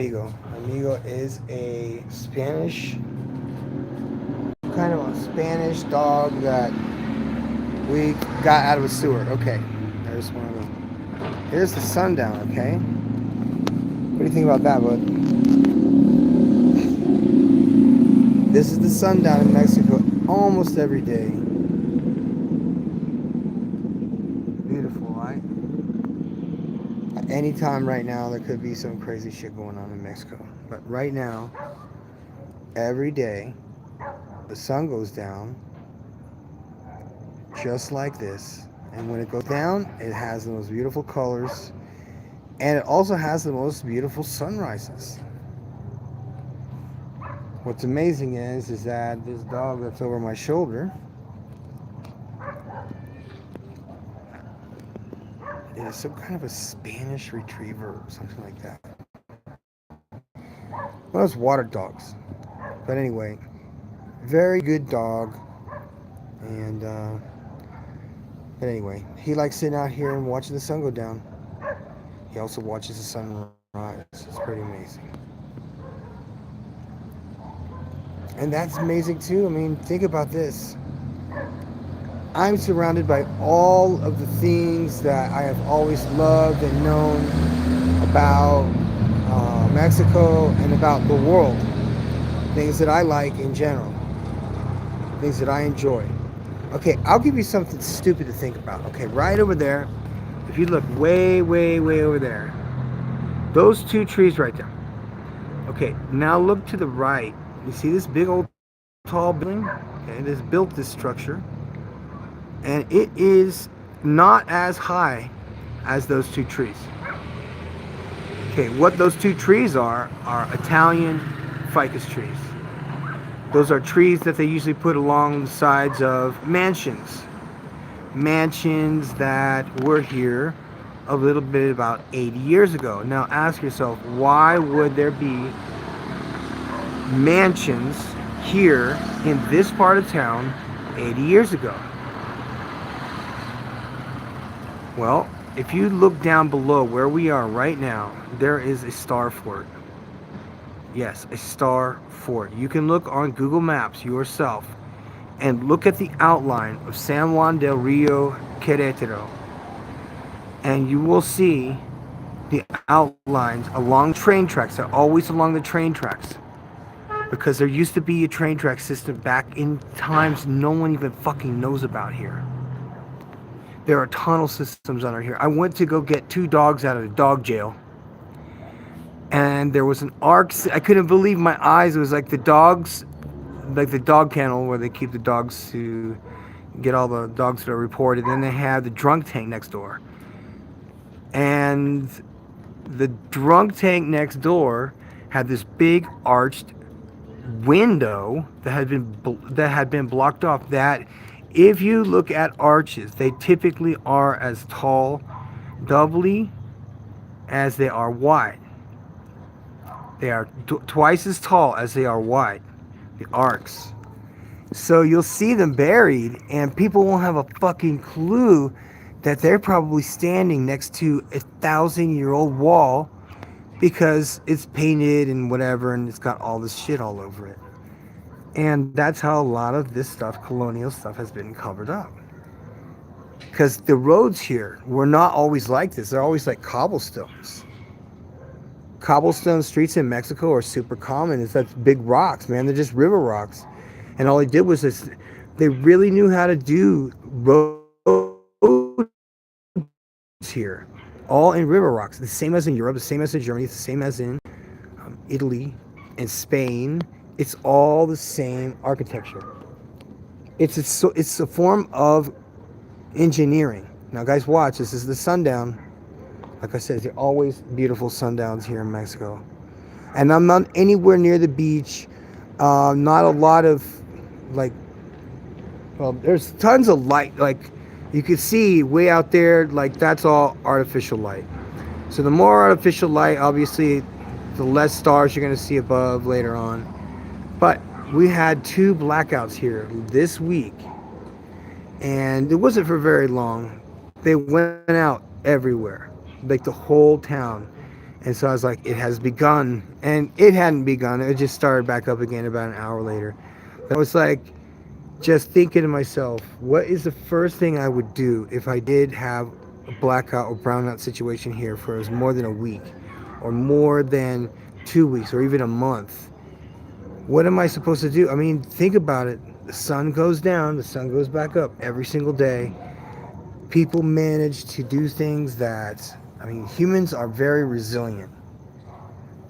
Amigo. Amigo is a Spanish, kind of a Spanish dog that we got out of a sewer. Okay, there's one of them. Here's the sundown, okay? What do you think about that, bud? This is the sundown in Mexico almost every day. Beautiful, right? At any time right now, there could be some crazy shit going on in Mexico. But right now, every day, the sun goes down just like this. And when it goes down, it has the most beautiful colors. And it also has the most beautiful sunrises. What's amazing is that this dog that's over my shoulder is some kind of a Spanish retriever or something like that. Well, it's water dogs. But anyway, very good dog. And, but anyway, he likes sitting out here and watching the sun go down. He also watches the sunrise. It's pretty amazing. And that's amazing too. I mean, think about this. I'm surrounded by all of the things that I have always loved and known about Mexico and about the world. Things that I like in general. Things that I enjoy. Okay, I'll give you something stupid to think about. Okay, right over there, if you look way, way, way over there, those two trees right there. Okay, now look to the right. You see this big old tall building? Okay, it has built this structure. And it is not as high as those two trees. Okay, what those two trees are Italian ficus trees. Those are trees that they usually put along the sides of mansions. Mansions that were here a little bit about 80 years ago. Now ask yourself, why would there be mansions here in this part of town 80 years ago? Well, if you look down below where we are right now, there is a star fort. Yes, a star fort. You can look on Google Maps yourself and look at the outline of San Juan del Rio Querétaro, and you will see the outlines along train tracks. They're always along the train tracks, because there used to be a train track system back in times no one even fucking knows about here. There are tunnel systems under here. I went to go get two dogs out of the dog jail, and there was an arc. I couldn't believe my eyes. It was like the dogs, like the dog kennel where they keep the dogs to get all the dogs that are reported. Then they have the drunk tank next door, and the drunk tank next door had this big arched window that had been blocked off. That, if you look at arches, they typically are as tall, doubly, as they are wide. They are twice as tall as they are wide, the arcs. So you'll see them buried, and people won't have a fucking clue that they're probably standing next to a 1,000-year-old wall, because it's painted and whatever, and it's got all this shit all over it. And that's how a lot of this stuff, colonial stuff, has been covered up. Because the roads here were not always like this. They're always like cobblestones. Cobblestone streets in Mexico are super common. It's like big rocks, man. They're just river rocks. And all they did was this, they really knew how to do roads here. All in river rocks. The same as in Europe, the same as in Germany, the same as in Italy and Spain. It's all the same architecture. It's a form of engineering. Now, guys, watch. This is the sundown. Like I said, there are always beautiful sundowns here in Mexico. And I'm not anywhere near the beach. Not a lot of, like, well, there's tons of light. Like, you can see way out there, like, that's all artificial light. So the more artificial light, obviously, the less stars you're going to see above later on. But we had 2 blackouts here this week. And it wasn't for very long. They went out everywhere. Like the whole town. And so I was like, it has begun. And it hadn't begun. It just started back up again about an hour later. But I was like, just thinking to myself, what is the first thing I would do if I did have a blackout or brownout situation here for as more than a week or more than 2 weeks or even a month? What am I supposed to do? I mean, think about it. The sun goes down, the sun goes back up every single day. People manage to do things that, I mean, humans are very resilient.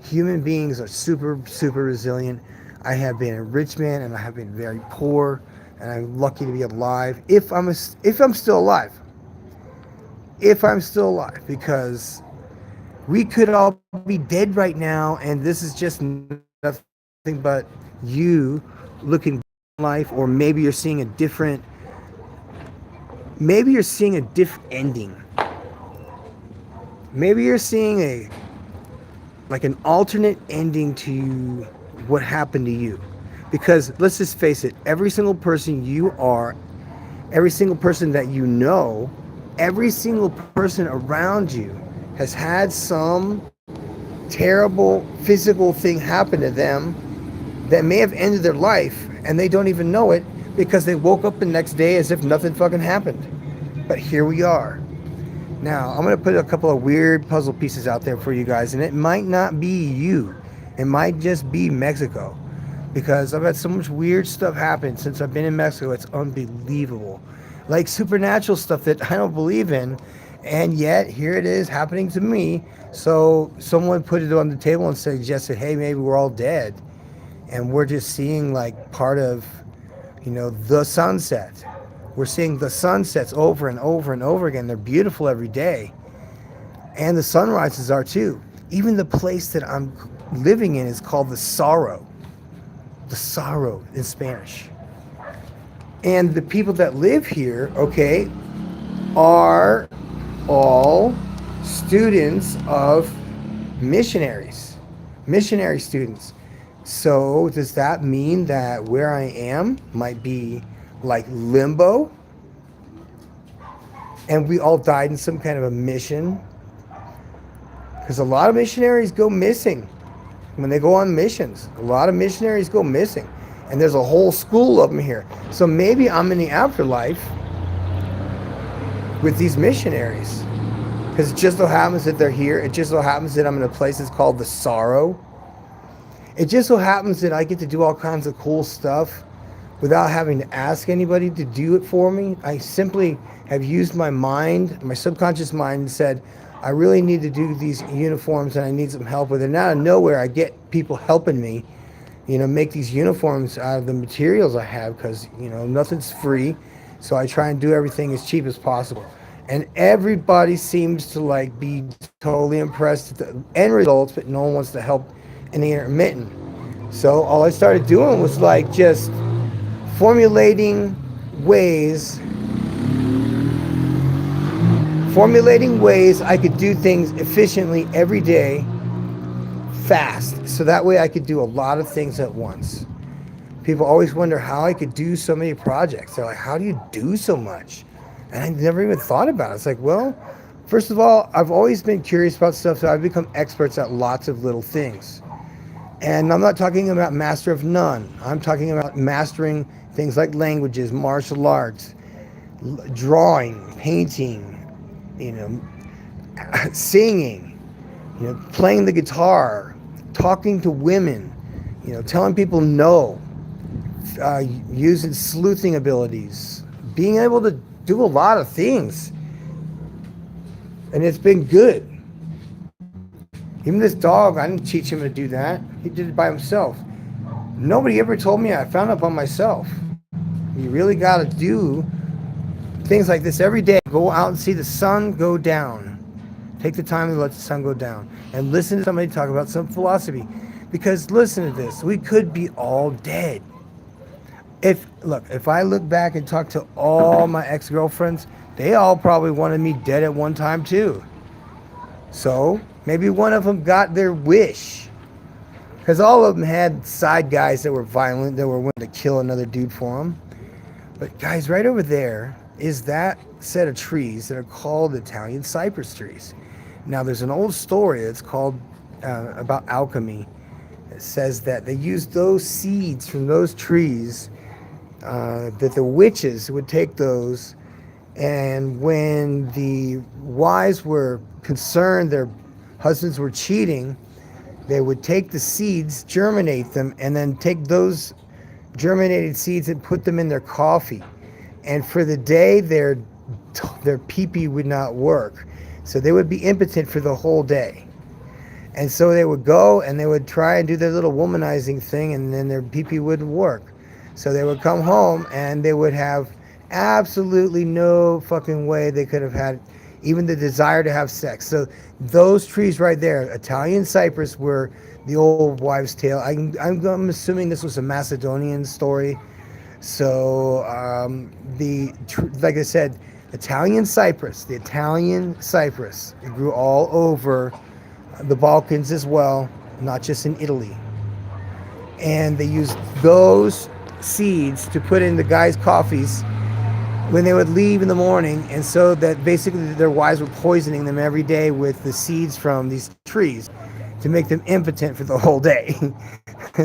Human beings are super, super resilient. I have been a rich man and I have been very poor, and I'm lucky to be alive. If I'm still alive, because we could all be dead right now, and this is just nothing but you looking life, or maybe you're seeing a different, ending. Maybe you're seeing a like an alternate ending to what happened to you. Because let's just face it, every single person you are, every single person that you know, every single person around you has had some terrible physical thing happen to them that may have ended their life, and they don't even know it because they woke up the next day as if nothing fucking happened. But here we are. Now, I'm going to put a couple of weird puzzle pieces out there for you guys, and it might not be you. It might just be Mexico, because I've had so much weird stuff happen since I've been in Mexico. It's unbelievable. Like supernatural stuff that I don't believe in, and yet here it is happening to me. So someone put it on the table and suggested, hey, maybe we're all dead, and we're just seeing like part of, the sunset. We're seeing the sunsets over and over and over again. They're beautiful every day. And the sunrises are too. Even the place that I'm living in is called the Sorrow. The Sorrow in Spanish. And the people that live here, okay, are all students of missionary students. So does that mean that where I am might be like limbo, and we all died in some kind of a mission? Because a lot of missionaries go missing when they go on missions. A lot of missionaries go missing, and there's a whole school of them here. So maybe I'm in the afterlife with these missionaries, because it just so happens that they're here. It just so happens that I'm in a place that's called the Sorrow. It just so happens that I get to do all kinds of cool stuff without having to ask anybody to do it for me. I simply have used my mind, my subconscious mind, and said, I really need to do these uniforms and I need some help with it. And out of nowhere, I get people helping me, make these uniforms out of the materials I have, because, nothing's free. So I try and do everything as cheap as possible. And everybody seems to be totally impressed with the end results, but no one wants to help in the intermittent. So all I started doing was just formulating ways I could do things efficiently every day, fast, so that way I could do a lot of things at once. People always wonder how I could do so many projects. They're like, how do you do so much? And I never even thought about it. It's like, well, first of all, I've always been curious about stuff, so I've become experts at lots of little things. And I'm not talking about master of none. I'm talking about mastering things like languages, martial arts, drawing, painting, singing, playing the guitar, talking to women, telling people no, using sleuthing abilities, being able to do a lot of things. And it's been good. Even this dog, I didn't teach him to do that. He did it by himself. Nobody ever told me. I found out by myself. You really got to do things like this every day. Go out and see the sun go down. Take the time to let the sun go down. And listen to somebody talk about some philosophy. Because listen to this. We could be all dead. If I look back and talk to all my ex-girlfriends, they all probably wanted me dead at one time too. So maybe one of them got their wish. Because all of them had side guys that were violent, that were willing to kill another dude for them. But guys, right over there is that set of trees that are called Italian cypress trees. Now, there's an old story. It's called about alchemy. It says that they used those seeds from those trees. That the witches would take those, and when the wives were concerned their husbands were cheating, they would take the seeds, germinate them, and then take those germinated seeds and put them in their coffee. And for the day, their pee-pee would not work, so they would be impotent for the whole day. And so they would go and they would try and do their little womanizing thing, and then their pee-pee wouldn't work. So they would come home and they would have absolutely no fucking way they could have had even the desire to have sex. So those trees right there, Italian cypress, were the old wives' tale. I'm assuming this was a Macedonian story. So like I said, Italian cypress, the Italian cypress, it grew all over the Balkans as well, not just in Italy. And they used those seeds to put in the guys' coffees when they would leave in the morning, and so that basically their wives were poisoning them every day with the seeds from these trees to make them impotent for the whole day.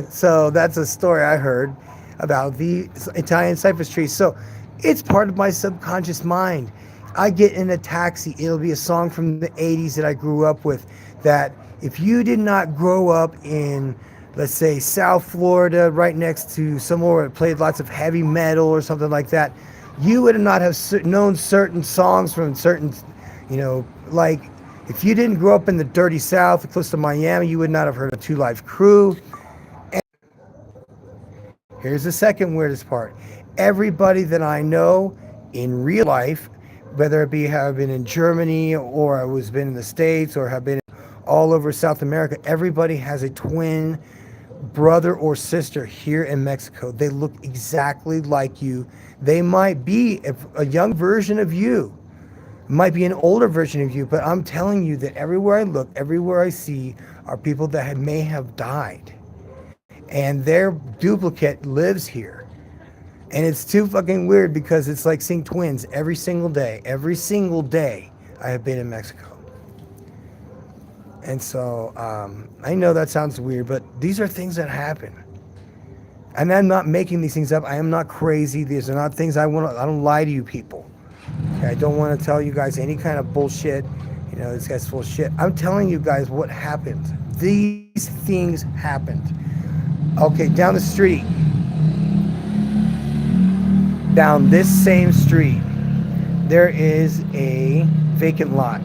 So that's a story I heard about the Italian cypress trees. So it's part of my subconscious mind. I get in a taxi, it'll be a song from the 80s that I grew up with, that if you did not grow up in, let's say, South Florida, right next to somewhere where it played lots of heavy metal or something like that, you would not have known certain songs from certain, like if you didn't grow up in the dirty South, close to Miami, you would not have heard of Two Live Crew. And here's the second weirdest part. Everybody that I know in real life, whether it be have been in Germany or I was been in the States or have been all over South America, everybody has a twin brother or sister here in Mexico. They look exactly like you. They might be a young version of you, might be an older version of you, but I'm telling you that everywhere I look, everywhere I see are people that may have died, and their duplicate lives here. And it's too fucking weird because it's like seeing twins every single day. Every single day I have been in Mexico. And so I know that sounds weird, but these are things that happen. And I'm not making these things up. I am not crazy. These are not things I don't lie to you people. Okay? I don't want to tell you guys any kind of bullshit. This guy's full of shit. I'm telling you guys what happened. These things happened. Okay, down the street. Down this same street, there is a vacant lot.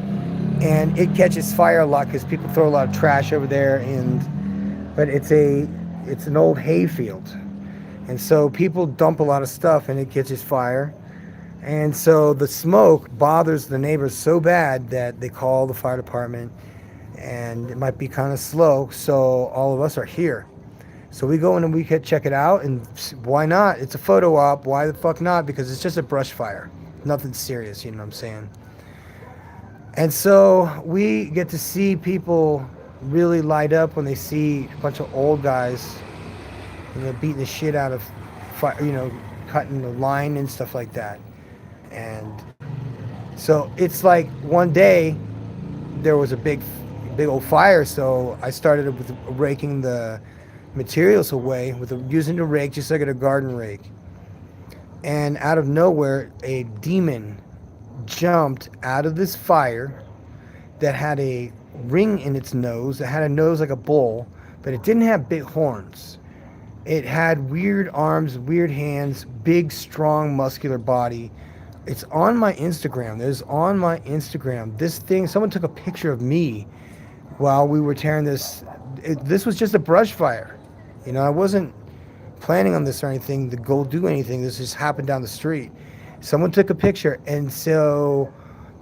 And it catches fire a lot because people throw a lot of trash over there, but it's an old hayfield, and so people dump a lot of stuff and it catches fire, and so the smoke bothers the neighbors so bad that they call the fire department, and it might be kind of slow, so all of us are here. So we go in and we can check it out, and why not? It's a photo op. Why the fuck not? Because it's just a brush fire, nothing serious, you know what I'm saying? And so we get to see people really light up when they see a bunch of old guys, beating the shit out of fire, cutting the line and stuff like that. And so it's like one day there was a big old fire, so I started with raking the materials away using a rake, just like a garden rake. And out of nowhere, a demon jumped out of this fire that had a ring in its nose, that had a nose like a bull, but it didn't have big horns. It had weird arms, weird hands, big, strong, muscular body. It's on my Instagram. This thing, someone took a picture of me while we were tearing this. This was just a brush fire. I wasn't planning on this or anything to go do anything. This just happened down the street. Someone took a picture, and so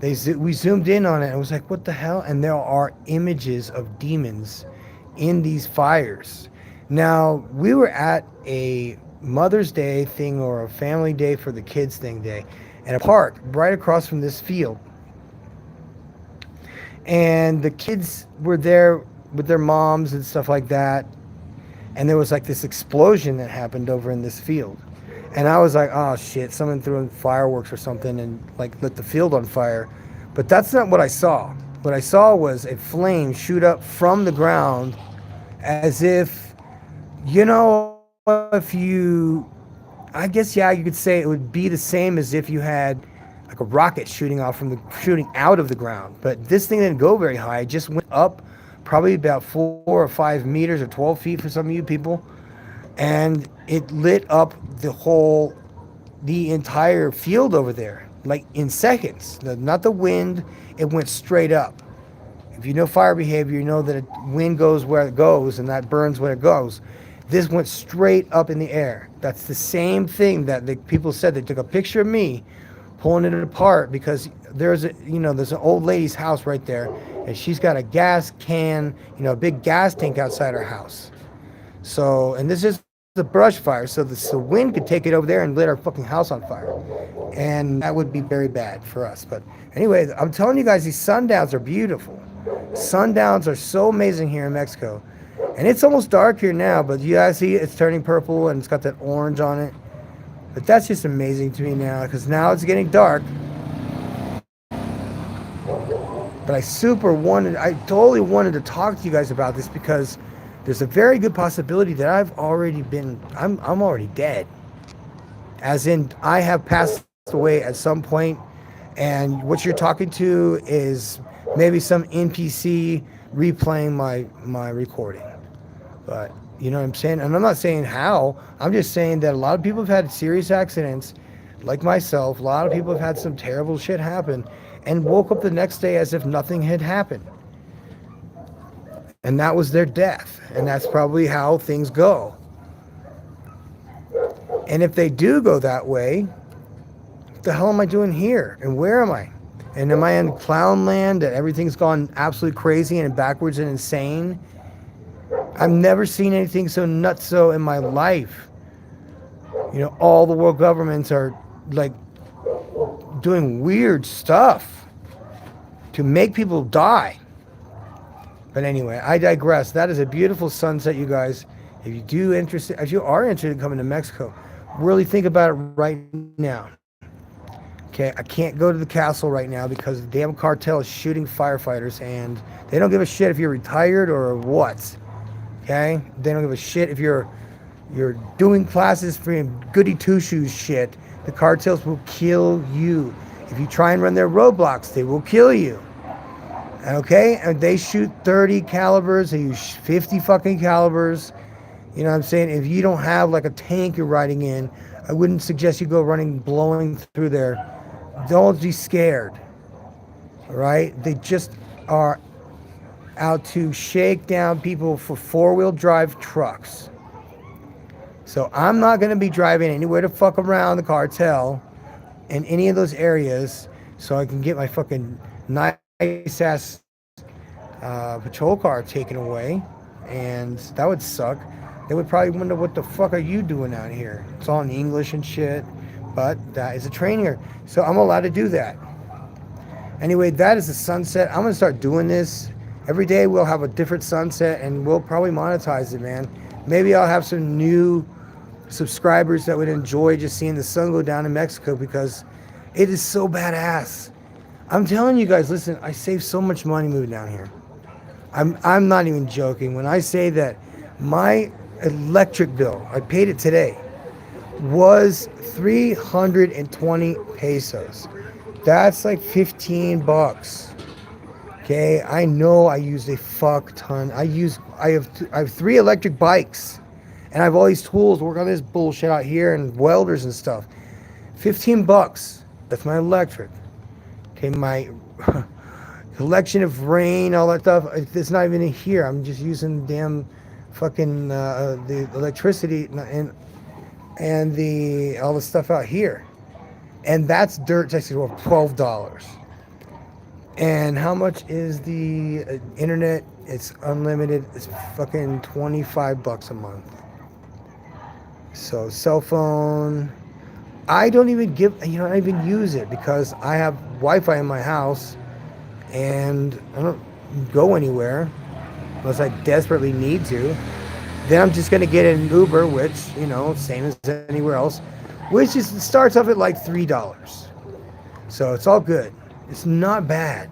we zoomed in on it, and it was like, what the hell? And there are images of demons in these fires. Now, we were at a Mother's Day thing or a family day for the kids thing day at a park right across from this field. And the kids were there with their moms and stuff like that. And there was like this explosion that happened over in this field. And I was like, oh shit, someone threw in fireworks or something and like lit the field on fire. But that's not what I saw. What I saw was a flame shoot up from the ground as if, if I guess, yeah, you could say it would be the same as if you had like a rocket shooting out of the ground. But this thing didn't go very high. It just went up probably about 4 or 5 meters or 12 feet for some of you people. And it lit up the entire field over there, like in seconds. Not the wind, it went straight up. If you know fire behavior, you know that wind goes where it goes and that burns where it goes. This went straight up in the air. That's the same thing that the people said. They took a picture of me pulling it apart because there's an old lady's house right there, and she's got a gas can, a big gas tank outside her house. So, and this is the brush fire, so the wind could take it over there and lit our fucking house on fire. And that would be very bad for us. But anyway, I'm telling you guys, these sundowns are beautiful. Sundowns are so amazing here in Mexico. And it's almost dark here now, but you guys see it's turning purple and it's got that orange on it. But that's just amazing to me now, because now it's getting dark. But I totally wanted to talk to you guys about this because there's a very good possibility that I'm already dead. As in, I have passed away at some point, and what you're talking to is maybe some NPC replaying my recording. But you know what I'm saying? And I'm not saying how. I'm just saying that a lot of people have had serious accidents, like myself. A lot of people have had some terrible shit happen and woke up the next day as if nothing had happened. And that was their death. And that's probably how things go. And if they do go that way, what the hell am I doing here? And where am I? And am I in clown land that everything's gone absolutely crazy and backwards and insane? I've never seen anything so nutso in my life. All the world governments are like doing weird stuff to make people die. But anyway, I digress. That is a beautiful sunset, you guys. If you are interested in coming to Mexico, really think about it right now. Okay, I can't go to the castle right now because the damn cartel is shooting firefighters, and they don't give a shit if you're retired or what. Okay, they don't give a shit if you're doing classes for goody two shoes shit. The cartels will kill you. If you try and run their roadblocks, they will kill you. Okay, and they shoot 30 calibers. They use 50 fucking calibers. You know what I'm saying? If you don't have like a tank you're riding in, I wouldn't suggest you go blowing through there. Don't be scared. All right? They just are out to shake down people for four-wheel drive trucks. So I'm not going to be driving anywhere to fuck around the cartel in any of those areas so I can get my fucking nice-ass patrol car taken away. And that would suck. They would probably wonder, what the fuck are you doing out here? It's all in English and shit. But that is a training. So I'm allowed to do that. Anyway, that is the sunset. I'm going to start doing this. Every day we'll have a different sunset, and we'll probably monetize it, man. Maybe I'll have some new subscribers that would enjoy just seeing the sun go down in Mexico, because it is so badass. I'm telling you guys, listen, I saved so much money moving down here. I'm not even joking when I say that my electric bill, I paid it today, was 320 pesos. That's like 15 bucks. Okay, I know I use a fuck ton. I have 3 electric bikes, and I have all these tools to work on this bullshit out here, and welders and stuff. 15 bucks. That's my electric. Okay, my collection of rain, all that stuff, it's not even in here. I'm just using damn fucking the electricity and the all the stuff out here. And that's dirt taxes worth $12. And how much is the internet? It's unlimited. It's fucking 25 bucks a month. So cell phone, I don't even I even use it because I have Wi-Fi in my house, and I don't go anywhere unless I desperately need to. Then I'm just gonna get an Uber, which, same as anywhere else, which starts off at like $3. So it's all good. It's not bad.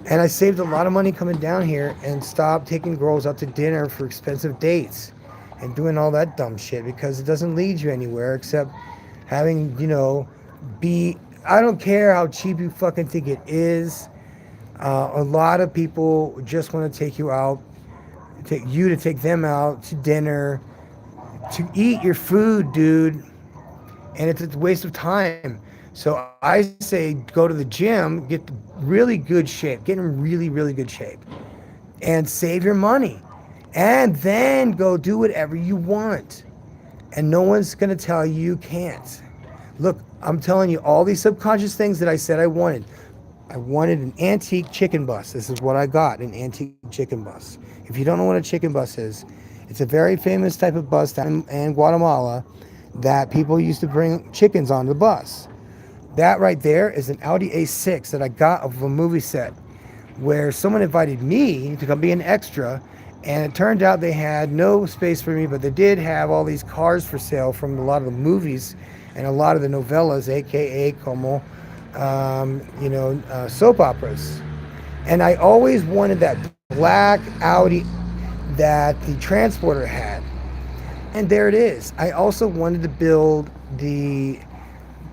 And I saved a lot of money coming down here and stopped taking girls out to dinner for expensive dates and doing all that dumb shit because it doesn't lead you anywhere except having, be. I don't care how cheap you fucking think it is. A lot of people just want to take you out, take you to take them out to dinner, to eat your food, dude. And it's a waste of time. So I say go to the gym, get really good shape, get in really, really good shape, and save your money. And then go do whatever you want. And no one's going to tell you you can't. Look, I'm telling you all these subconscious things that I said I wanted. I wanted an antique chicken bus. This is what I got, an antique chicken bus. If you don't know what a chicken bus is, it's a very famous type of bus down in Guatemala that people used to bring chickens on the bus. That right there is an Audi A6 that I got of a movie set where someone invited me to come be an extra, and it turned out they had no space for me, but they did have all these cars for sale from a lot of the movies and a lot of the novellas, aka como, soap operas. And I always wanted that black Audi that the transporter had. And there it is. I also wanted to build the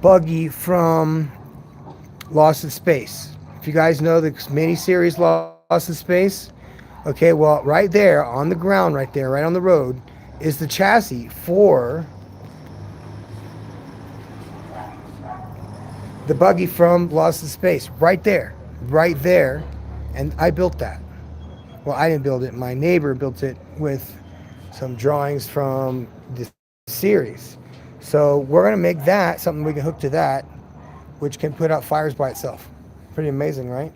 buggy from Lost in Space. If you guys know the miniseries Lost in Space, okay, well, right there on the ground, right there, right on the road, is the chassis for the buggy from Lost in Space. Right there, right there. And I built that. Well, I didn't build it. My neighbor built it with some drawings from the series. So we're going to make that something we can hook to that, which can put out fires by itself. Pretty amazing, right?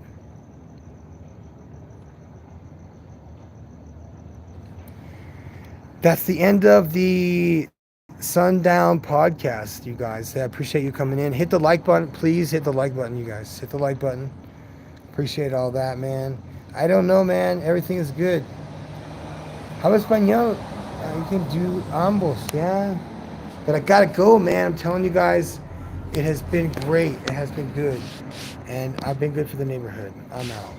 That's the end of the Sundown podcast, you guys. I appreciate you coming in. Hit the like button. Please hit the like button, you guys. Hit the like button. Appreciate all that, man. I don't know, man. Everything is good. Habla español. You can do ambos, yeah. But I gotta go, man. I'm telling you guys, it has been great. It has been good. And I've been good for the neighborhood. I'm out.